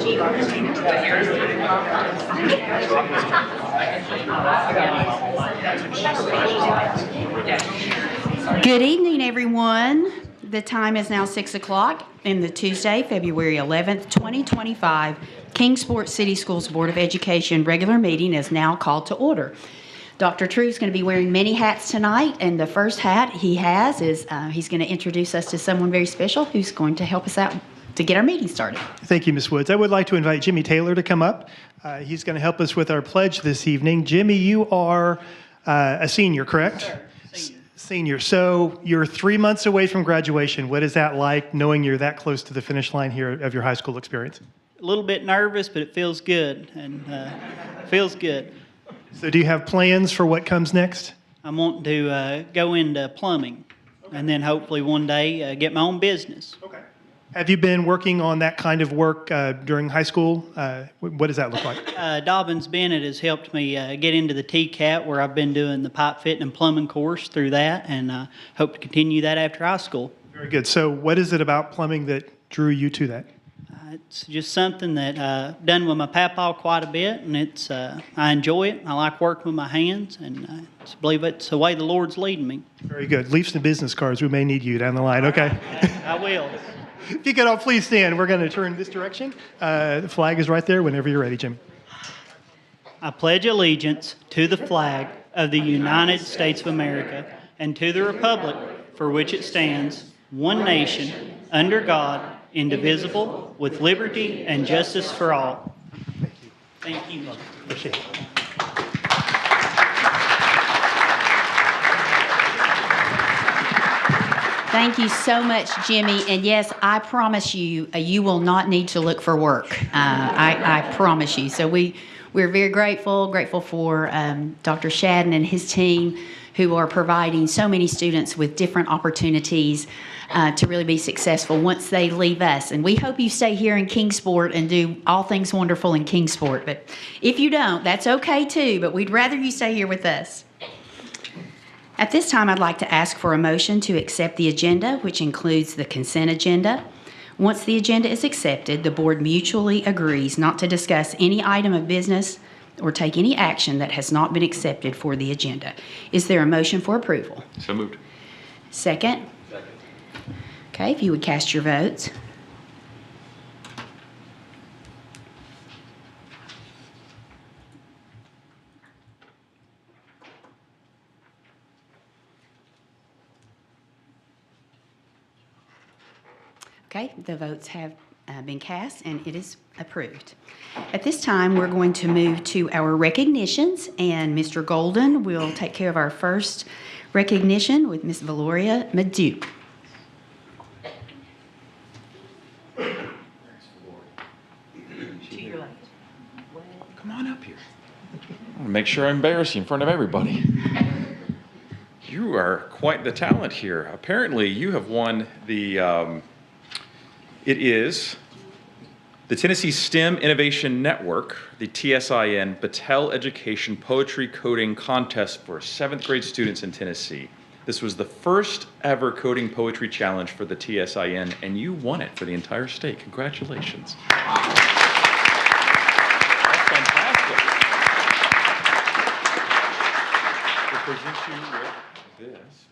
Good evening, everyone. The time is now 6 o'clock in the Tuesday, February 11th, 2025. Kingsport City Schools Board of Education regular meeting is now called to order. Dr. True is going to be wearing many hats tonight, and the first hat he has is he's going to introduce us to someone very special who's going to help us out to get our meeting started. Thank you, Ms. Woods. I would like to invite Jimmy Taylor to come up. He's going to help us with our pledge this evening. Jimmy, you are a senior, correct? Senior. So you're 3 months away from graduation. What is that like, knowing you're that close to the finish line here of your high school experience? A little bit nervous, but it feels good, and feels good. So do you have plans for what comes next? I'm wanting to go into plumbing, and then hopefully one day get my own business. Okay. Have you been working on that kind of work during high school? What does that look like? Dobyns-Bennett has helped me get into the TCAT, where I've been doing the pipe fitting and plumbing course through that, and hope to continue that after high school. Very good. So what is it about plumbing that drew you to that? It's just something that I've done with my papa quite a bit, and it's I enjoy it. I like working with my hands, and I believe it's the way the Lord's leading me. Very good. Leave some business cards. We may need you down the line. Okay. I will. If you could all please stand, we're going to turn this direction. The flag is right there whenever you're ready, Jim. I pledge allegiance to the flag of the United States of America and to the republic for which it stands, one nation, under God, indivisible, with liberty and justice for all. Thank you. Appreciate it. Thank you so much, Jimmy. And yes, I promise you, you will not need to look for work. I promise you. So we're very grateful for Dr. Shadden and his team, who are providing so many students with different opportunities to really be successful once they leave us. And we hope you stay here in Kingsport and do all things wonderful in Kingsport. But if you don't, that's okay too, but we'd rather you stay here with us. At this time, I'd like to ask for a motion to accept the agenda, which includes the consent agenda. Once the agenda is accepted, the board mutually agrees not to discuss any item of business or take any action that has not been accepted for the agenda. Is there a motion for approval? So moved. Second? Second. Okay, if you would cast your votes. Okay, the votes have been cast and it is approved. At this time, we're going to move to our recognitions, and Mr. Golden will take care of our first recognition with Ms. Valoria Madu. Come on up here. I want to make sure I embarrass you in front of everybody. You are quite the talent here. Apparently, you have won the it is the Tennessee STEM Innovation Network, the TSIN Battelle Education Poetry Coding Contest for 7th grade students in Tennessee. This was the first ever coding poetry challenge for the TSIN, and you won it for the entire state. Congratulations. That's fantastic. We'll present you with this.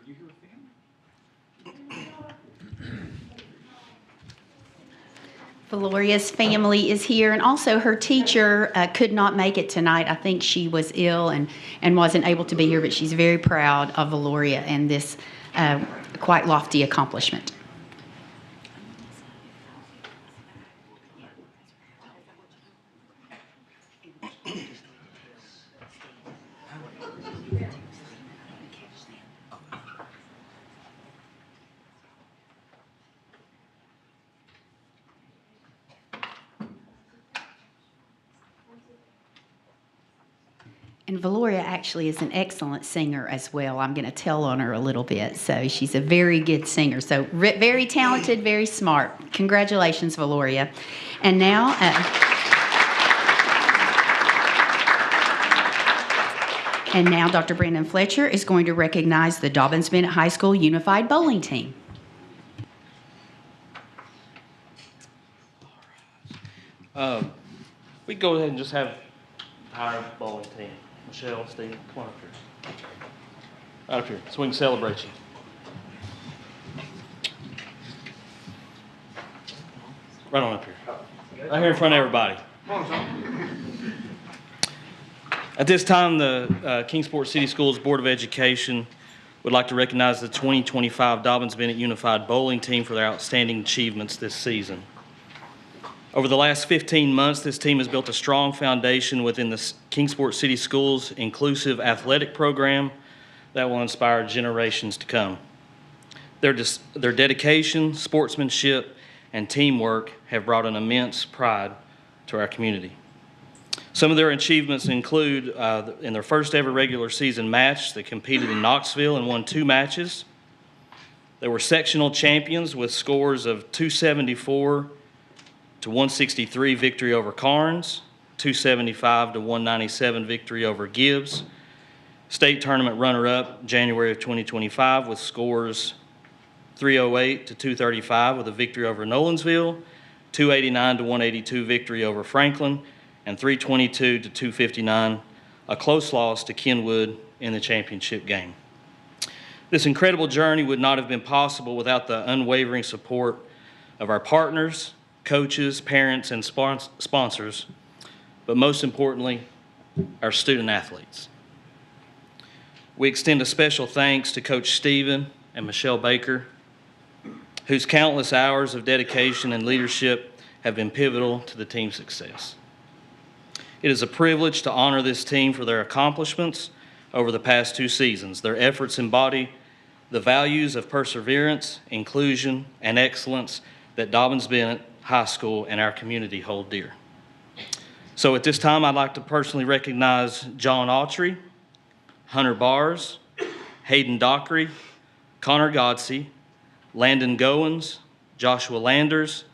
You here with family? Valoria's family is here, and also her teacher could not make it tonight. I think she was ill and wasn't able to be here, but she's very proud of Valoria and this quite lofty accomplishment. And Valoria actually is an excellent singer as well. I'm going to tell on her a little bit. So she's a very good singer. So very talented, very smart. Congratulations, Valoria. And now, And now Dr. Brandon Fletcher is going to recognize the Dobyns-Bennett High School Unified Bowling Team. We go ahead and just have our bowling team. Michelle, Steve, come on up here. Right up here, so we can celebrate you. Right on up here. Right here in front of everybody. At this time, the Kingsport City Schools Board of Education would like to recognize the 2025 Dobyns-Bennett Unified Bowling Team for their outstanding achievements this season. Over the last 15 months, this team has built a strong foundation within the Kingsport City Schools inclusive athletic program that will inspire generations to come. Their dedication, sportsmanship, and teamwork have brought an immense pride to our community. Some of their achievements include in their first ever regular season match, they competed in Knoxville and won 2 matches. They were sectional champions with scores of 274 to 163 victory over Carnes, 275 to 197 victory over Gibbs. State tournament runner-up January of 2025 with scores 308 to 235 with a victory over Nolensville, 289 to 182 victory over Franklin, and 322 to 259, a close loss to Kenwood in the championship game. This incredible journey would not have been possible without the unwavering support of our partners, coaches, parents, and sponsors, but most importantly, our student athletes. We extend a special thanks to Coach Stephen and Michelle Baker, whose countless hours of dedication and leadership have been pivotal to the team's success. It is a privilege to honor this team for their accomplishments over the past 2 seasons. Their efforts embody the values of perseverance, inclusion, and excellence that Dobyns-Bennett High School and our community hold dear. So at this time, I'd like to personally recognize John Autry, Hunter Bars, Hayden Dockery, Connor Godsey, Landon Goins, Joshua Landers,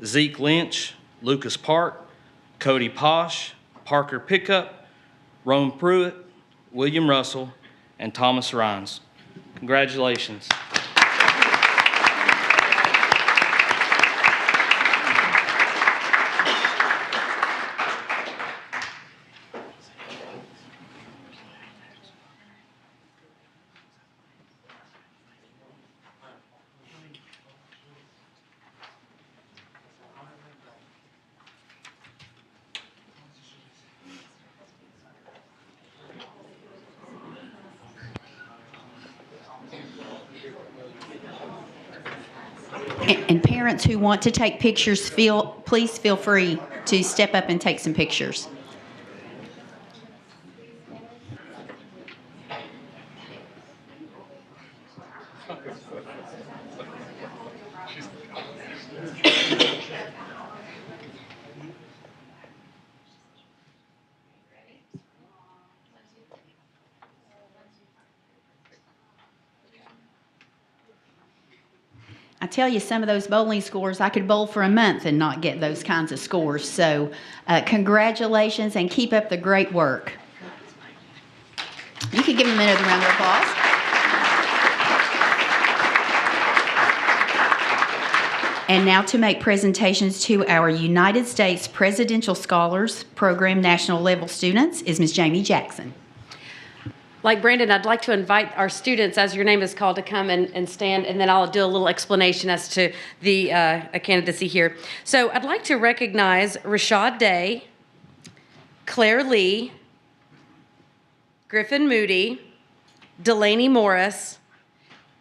Zeke Lynch, Lucas Park, Cody Posh, Parker Pickup, Rome Pruitt, William Russell, and Thomas Rhines. Congratulations. And parents who want to take pictures, please feel free to step up and take some pictures. I tell you, some of those bowling scores, I could bowl for a month and not get those kinds of scores. So congratulations and keep up the great work. You can give them another round of applause. And now to make presentations to our United States Presidential Scholars Program National Level students is Ms. Jamie Jackson. Like Brandon, I'd like to invite our students, as your name is called, to come and stand, and then I'll do a little explanation as to the candidacy here. So I'd like to recognize Rashad Day, Claire Lee, Griffin Moody, Delaney Morris,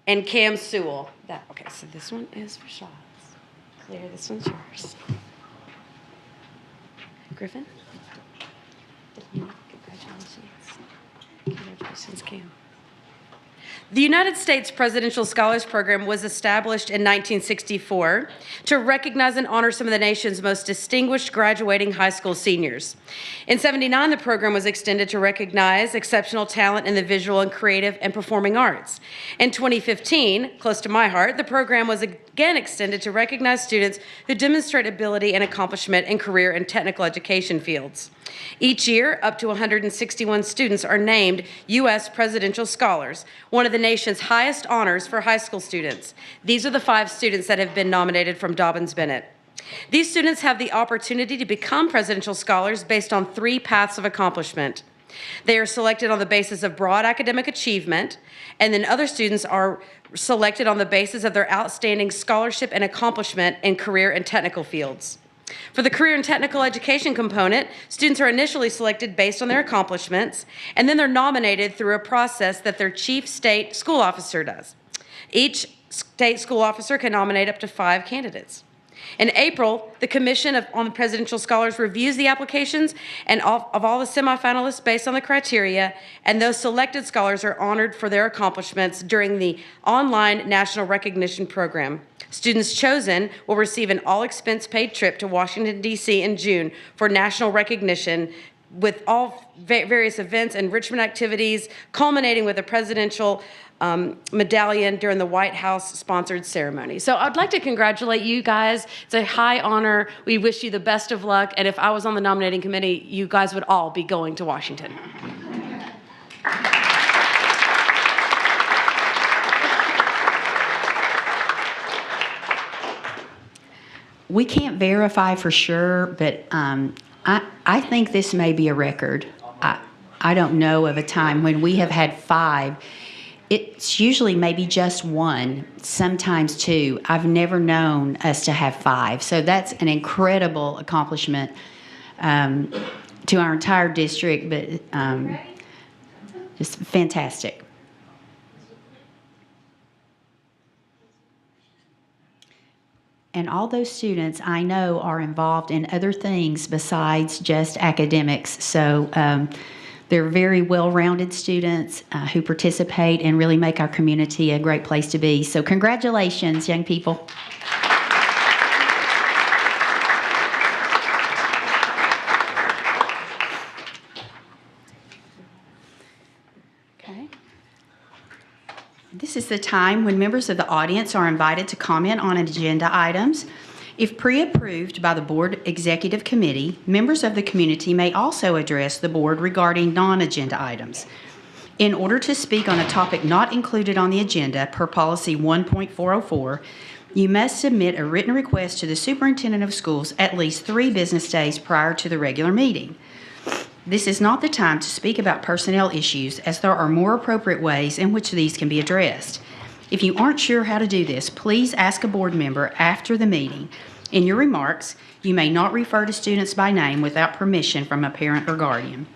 and Cam Sewell. Okay, so this one is Rashad's. Claire, this one's yours. Griffin? Congratulations. Congratulations, Cam. The United States Presidential Scholars Program was established in 1964 to recognize and honor some of the nation's most distinguished graduating high school seniors. In '79, the program was extended to recognize exceptional talent in the visual and creative and performing arts. In 2015, close to my heart, the program was again extended to recognize students who demonstrate ability and accomplishment in career and technical education fields. Each year, up to 161 students are named U.S. Presidential Scholars, one of the nation's highest honors for high school students. These are the 5 students that have been nominated from Dobyns-Bennett. These students have the opportunity to become Presidential Scholars based on 3 paths of accomplishment. They are selected on the basis of broad academic achievement, and then other students are selected on the basis of their outstanding scholarship and accomplishment in career and technical fields. For the career and technical education component, students are initially selected based on their accomplishments, and then they're nominated through a process that their chief state school officer does. Each state school officer can nominate up to 5 candidates. In April, the Commission on the Presidential Scholars reviews the applications of all the semifinalists based on the criteria, and those selected scholars are honored for their accomplishments during the online National Recognition Program. Students chosen will receive an all-expense-paid trip to Washington, D.C. in June for national recognition with all various events, enrichment activities, culminating with a presidential medallion during the White House-sponsored ceremony. So I'd like to congratulate you guys. It's a high honor. We wish you the best of luck. And if I was on the nominating committee, you guys would all be going to Washington. We can't verify for sure, but I think this may be a record. I don't know of a time when we have had 5. It's usually maybe just 1, sometimes 2. I've never known us to have 5. So that's an incredible accomplishment to our entire district, but just fantastic. And all those students I know are involved in other things besides just academics. So they're very well-rounded students who participate and really make our community a great place to be. So congratulations, young people. Okay. This is the time when members of the audience are invited to comment on agenda items. If pre-approved by the Board Executive Committee, members of the community may also address the board regarding non-agenda items. In order to speak on a topic not included on the agenda per policy 1.404, you must submit a written request to the superintendent of schools at least 3 business days prior to the regular meeting. This is not the time to speak about personnel issues, as there are more appropriate ways in which these can be addressed. If you aren't sure how to do this, please ask a board member after the meeting. In your remarks, you may not refer to students by name without permission from a parent or guardian.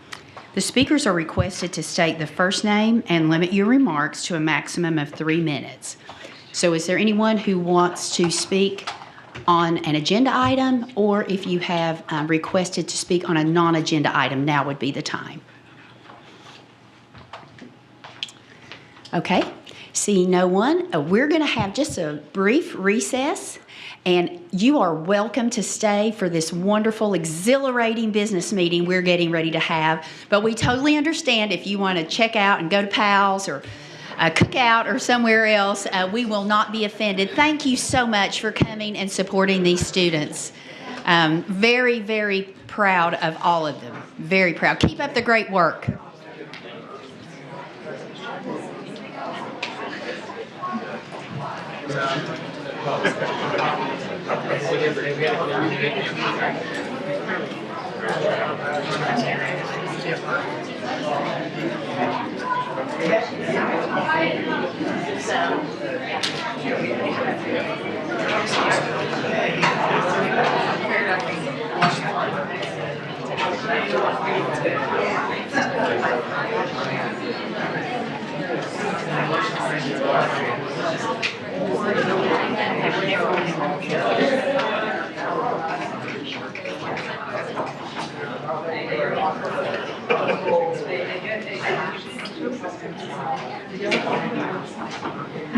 The speakers are requested to state the first name and limit your remarks to a maximum of 3 minutes. So is there anyone who wants to speak on an agenda item, or if you have requested to speak on a non-agenda item, now would be the time. Okay. Seeing no one, we're going to have just a brief recess, and you are welcome to stay for this wonderful, exhilarating business meeting we're getting ready to have. But we totally understand if you want to check out and go to Pal's or cook out or somewhere else, we will not be offended. Thank you so much for coming and supporting these students. Very, very proud of all of them. Very proud. Keep up the great work.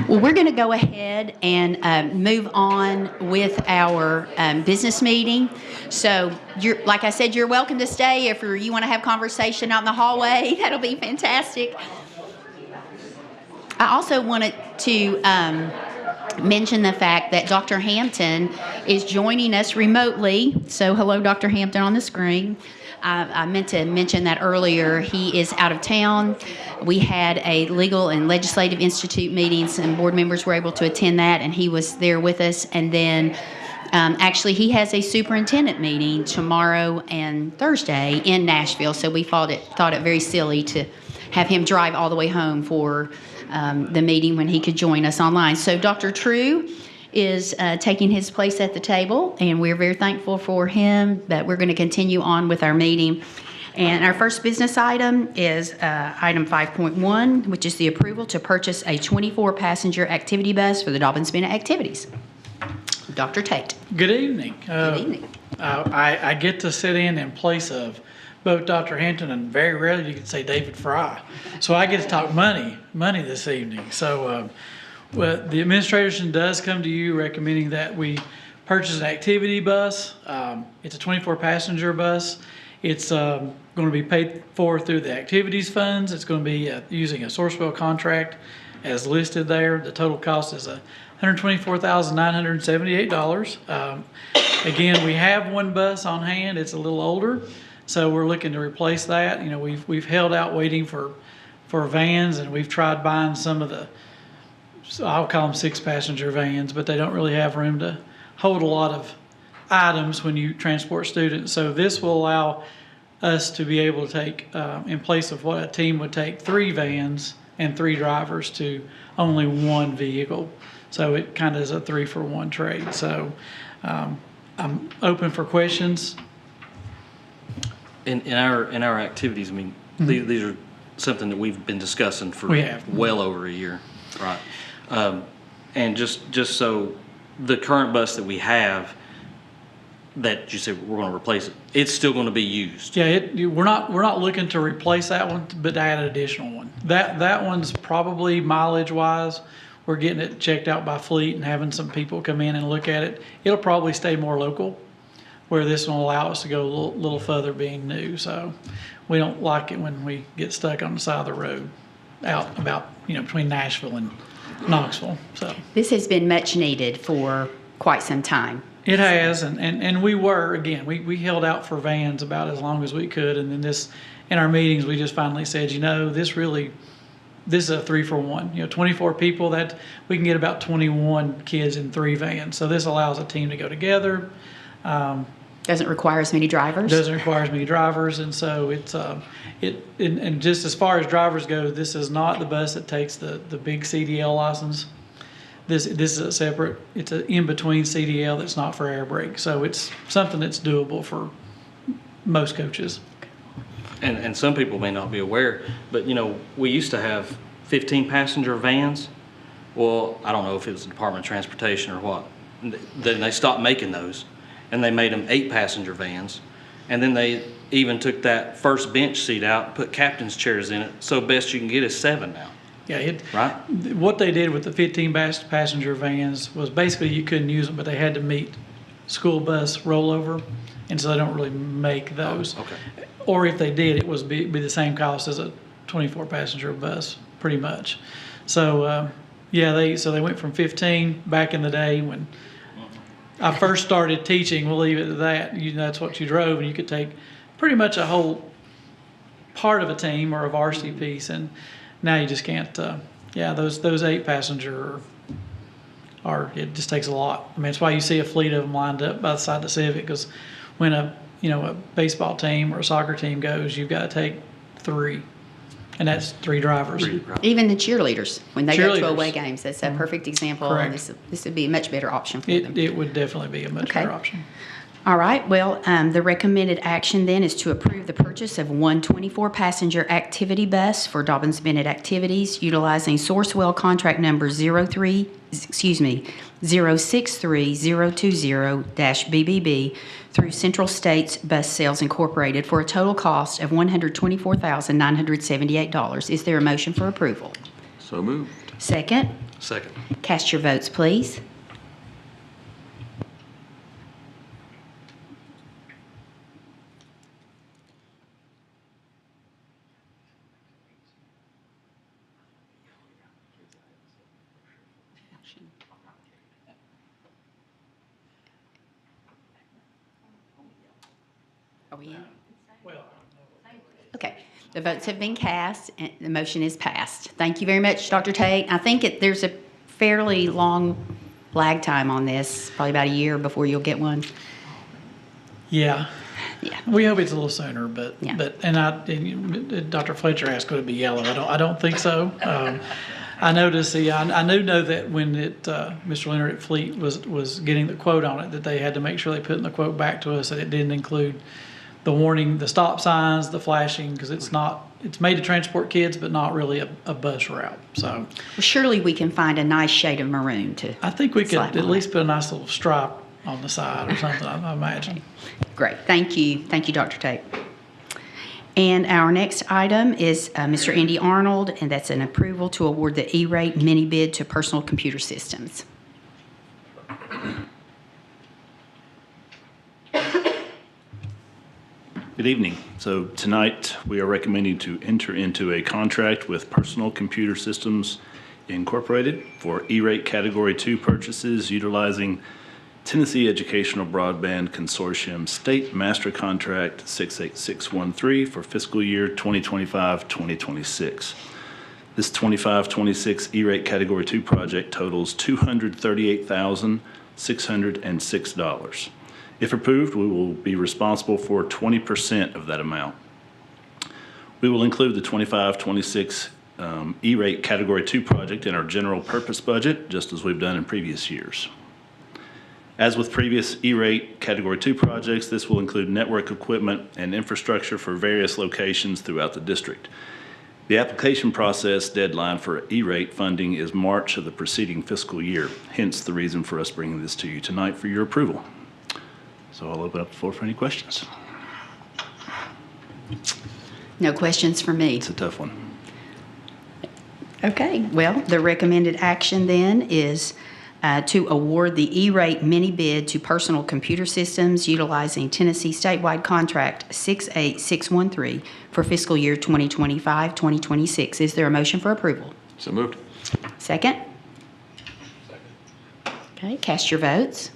Well, we're going to go ahead and move on with our business meeting. So, like I said, you're welcome to stay if you want to have conversation out in the hallway. That'll be fantastic. I also wanted to mention the fact that Dr. Hampton is joining us remotely. So, hello, Dr. Hampton on the screen. I meant to mention that earlier. He is out of town. We had a Legal and Legislative Institute meeting. Some board members were able to attend that, and he was there with us. And then actually he has a superintendent meeting tomorrow and Thursday in Nashville. So we thought it very silly to have him drive all the way home for the meeting when he could join us online. So Dr. True is taking his place at the table, and we're very thankful for him, but we're going to continue on with our meeting. And our first business item is item 5.1, which is the approval to purchase a 24-passenger activity bus for the Dobyns-Bennett activities. Dr. Tate. Good evening. Good evening. I get to sit in place of both Dr. Hampton and very rarely you can say David Fry. So I get to talk money this evening. So well, the administration does come to you recommending that we purchase an activity bus. It's a 24-passenger bus. It's going to be paid for through the activities funds. It's going to be using a Sourcewell contract as listed there. The total cost is $124,978. Again, we have one bus on hand. It's a little older, so we're looking to replace that. You know, we've held out waiting for vans, and we've tried buying some of the, I'll call them 6-passenger vans, but they don't really have room to hold a lot of items when you transport students. So this will allow us to be able to take, in place of what a team would take, 3 vans and 3 drivers to only 1 vehicle. So it kind of is a 3-for-1 trade. So I'm open for questions. In our activities, I mean, these are something that we've been discussing for well over a year, right? And just so the current bus that we have, that you said we're going to replace it, it's still going to be used. Yeah, we're not looking to replace that one, but to add an additional one. That one's probably mileage wise, we're getting it checked out by fleet and having some people come in and look at it. It'll probably stay more local, where this will allow us to go a little further being new. So we don't like it when we get stuck on the side of the road out about, between Nashville and Knoxville. So This has been much needed for quite some time. it has, and we we held out for vans about as long as we could, and then in our meetings we just finally said, this is a 3-for-1. 24 people, that we can get about 21 kids in 3 vans. So this allows a team to go together. Doesn't require as many drivers. Doesn't require as many drivers, and so it's and just as far as drivers go, this is not the bus that takes the big CDL license. This is a separate. It's an in between CDL that's not for air brake, so it's something that's doable for most coaches. And some people may not be aware, but we used to have 15-passenger vans. Well, I don't know if it was the Department of Transportation or what. Then they stopped making those, and they made them 8-passenger vans. And then they even took that first bench seat out and put captain's chairs in it. So best you can get is 7 now. Yeah, right. What they did with the 15-passenger vans was basically you couldn't use them, but they had to meet school bus rollover, and so they don't really make those. Okay. Or if they did, it was be the same cost as a 24-passenger bus, pretty much. So they went from 15 back in the day when I first started teaching. We'll leave it at that. That's what you drove, and you could take pretty much a whole part of a team or a varsity piece, and now you just can't. Those 8-passenger it just takes a lot. I mean, it's why you see a fleet of them lined up by the side of the Civic, because when a baseball team or a soccer team goes, you've got to take 3, and that's 3 drivers. Even the cheerleaders, when they go to Cheerleaders. away games, that's a perfect example. Correct. This would be a much better option for them. It would definitely be a much better option. All right. Well, the recommended action then is to approve the purchase of one 24-passenger activity bus for Dobyns-Bennett activities utilizing Sourcewell contract number 063020-BBB through Central States Bus Sales Incorporated for a total cost of $124,978. Is there a motion for approval? So moved. Second. Second. Cast your votes, please. Are we in? Okay, the votes have been cast and the motion is passed. Thank you very much, Dr. Tate. I think there's a fairly long lag time on this, probably about a year before you'll get one. Yeah. Yeah. We hope it's a little sooner, but Yeah. and Dr. Fletcher asked, could it be yellow? I don't think so. I noticed I do know that when Mr. Leonard at Fleet was getting the quote on it, that they had to make sure they put in the quote back to us that it didn't include the warning, the stop signs, the flashing, because it's made to transport kids, but not really a bus route. So Well, surely we can find a nice shade of maroon to. I think we could slap at on least it. put a nice little stripe on the side or something, I imagine. Great, thank you. Thank you, Dr. Tate. And our next item is Mr. Andy Arnold, and that's an approval to award the E-rate mini bid to Personal Computer Systems. Good evening. So tonight, we are recommending to enter into a contract with Personal Computer Systems Incorporated for E-rate Category 2 purchases utilizing Tennessee Educational Broadband Consortium State Master Contract 68613 for fiscal year 2025-2026. This 25-26 E-rate Category 2 project totals $238,606. If approved, we will be responsible for 20% of that amount. We will include the 25-26 E-rate Category 2 project in our general purpose budget, just as we've done in previous years. As with previous E-rate Category 2 projects, this will include network equipment and infrastructure for various locations throughout the district. The application process deadline for E-rate funding is March of the preceding fiscal year, hence the reason for us bringing this to you tonight for your approval. So I'll open up the floor for any questions. No questions for me. It's a tough one. Okay, well, the recommended action then is to award the E-rate mini bid to Personal Computer Systems utilizing Tennessee statewide contract 68613 for fiscal year 2025-2026. Is there a motion for approval? So moved. Second? Okay, cast your votes.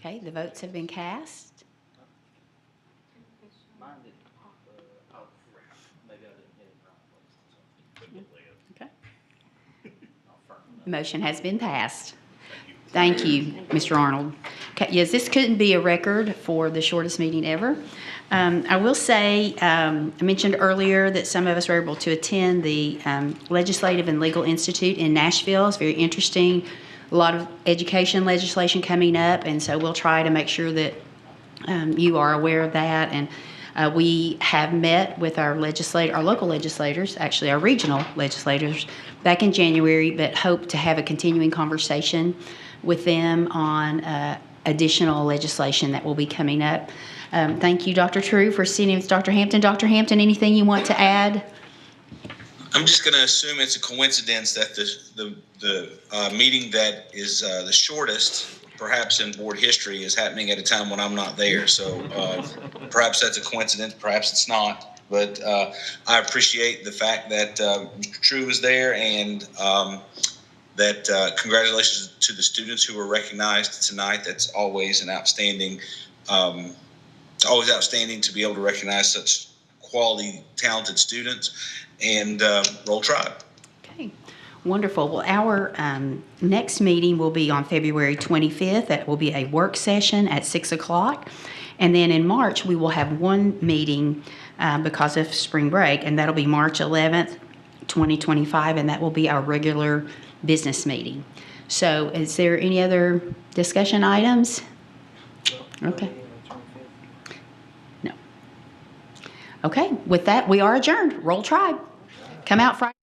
Okay, the votes have been cast. Okay. The motion has been passed. Thank you, Mr. Arnold. Okay, yes, this couldn't be a record for the shortest meeting ever. I will say, I mentioned earlier that some of us were able to attend the Legislative and Legal Institute in Nashville. It's very interesting. A lot of education legislation coming up, and so we'll try to make sure that you are aware of that. And we have met with our local legislators, actually our regional legislators, back in January, but hope to have a continuing conversation with them on additional legislation that will be coming up. Thank you, Dr. True, for sitting with Dr. Hampton. Dr. Hampton, anything you want to add? I'm just going to assume it's a coincidence that the meeting that is the shortest, perhaps in board history, is happening at a time when I'm not there. So perhaps that's a coincidence, perhaps it's not. But I appreciate the fact that Mr. True is there, and that congratulations to the students who were recognized tonight. That's always an outstanding. It's always outstanding to be able to recognize such quality, talented students. And Roll Tribe. Okay, wonderful. Well, our next meeting will be on February 25th. That will be a work session at 6 o'clock. And then in March, we will have one meeting because of spring break, and that'll be March 11th, 2025, and that will be our regular business meeting. So is there any other discussion items? Okay. No. Okay, with that, we are adjourned. Roll Tribe. Come out Friday.